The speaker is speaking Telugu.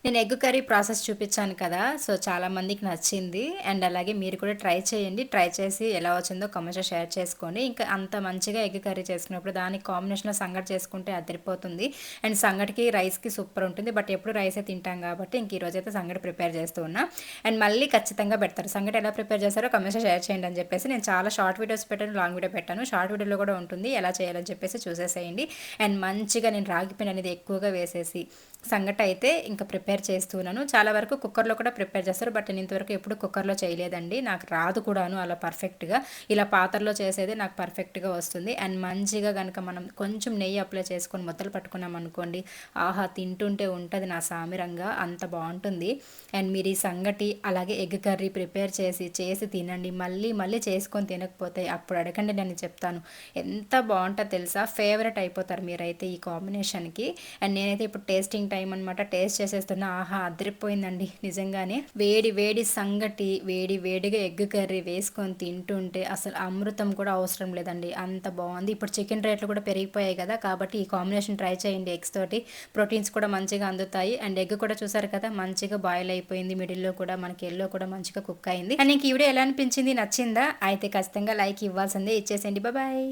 నేను ఎగ్ కర్రీ ప్రాసెస్ చూపించాను కదా! సో, చాలా మందికి నచ్చింది. అండ్ అలాగే మీరు కూడా ట్రై చేయండి. ట్రై చేసి ఎలా వచ్చిందో కామెంట్స్‌లో షేర్ చేసుకోండి. ఇంకా అంత మంచిగా ఎగ్ కర్రీ చేసుకున్నప్పుడు దానికి కాంబినేషన్‌లో సంగటి చేసుకుంటే అదిరిపోతుంది. అండ్ సంగటికి, రైస్‌కి సూపర్ ఉంటుంది. బట్ ఎప్పుడు రైసే తింటాం కాబట్టి ఇంక ఈరోజైతే సంగటి ప్రిపేర్ చేస్తూ ఉన్నా. అండ్ మళ్ళీ ఖచ్చితంగా పెడతారు. సంగటి ఎలా ప్రిపేర్ చేస్తారో కామెంట్స్‌లో షేర్ చేయండి అని చెప్పేసి నేను చాలా షార్ట్ వీడియోస్ పెట్టాను, లాంగ్ వీడియో పెట్టాను. షార్ట్ వీడియోలో కూడా ఉంటుంది. ఎలా చేయాలని చెప్పేసి చూసేసేయండి. అండ్ మంచిగా నేను రాగి పిండి అనేది ఎక్కువగా వేసేసి సంగటి అయితే ఇంకా ప్రిపేర్ చేస్తున్నాను. చాలా వరకు కుక్కర్‌లో కూడా ప్రిపేర్ చేస్తారు. బట్ నేను ఇంతవరకు ఎప్పుడు కుక్కర్‌లో చేయలేదండి. నాకు రాదు కూడాను అలా పర్ఫెక్ట్‌గా. ఇలా పాత్రలో చేసేదే నాకు పర్ఫెక్ట్‌గా వస్తుంది. అండ్ మంచిగా గనక మనం కొంచెం నెయ్యి అప్లై చేసుకొని ముద్దలు పట్టుకున్నాం అనుకోండి, ఆహా! తింటుంటే ఉంటది నా సామిరంగా అంత బావుంటుంది. అండ్ మీరు ఈ సంగటి అలాగే ఎగ్ కర్రీ ప్రిపేర్ చేసి తినండి. మళ్ళీ మళ్ళీ చేసుకొని తినకపోతే అప్పుడు అడగండి నేను చెప్తాను. ఎంత బావుంటదో తెలుసా? ఫేవరెట్ అయిపోతారు మీరైతే ఈ కాంబినేషన్‌కి. అండ్ నేనైతే ఇప్పుడు టేస్టింగ్ టైం అనమాట. టేస్ట్ చేసేస్తున్నా. ఆహా! అదిరిపోయిందండి నిజంగానే. వేడి వేడి సంగటి, వేడి వేడిగా ఎగ్ కర్రీ వేసుకొని తింటుంటే అసలు అమృతం కూడా అవసరం లేదండి. అంత బావుంది. ఇప్పుడు చికెన్ రేట్లు కూడా పెరిగిపోయాయి కదా! కాబట్టి ఈ కాంబినేషన్ ట్రై చేయండి ఎగ్స్ తోటి. ప్రోటీన్స్ కూడా మంచిగా అందుతాయి. అండ్ ఎగ్ కూడా చూసారు కదా! మంచిగా బాయిల్ అయిపోయింది. మిడిల్‌లో కూడా మనకి ఎల్లో కూడా మంచిగా కుక్ అయింది. అండ్ నీకు ఈ వీడియో ఎలా అనిపించింది? నచ్చిందా? అయితే ఖచ్చితంగా లైక్ ఇవ్వాల్సిందే. ఇచ్చేసేయండి. బాయ్.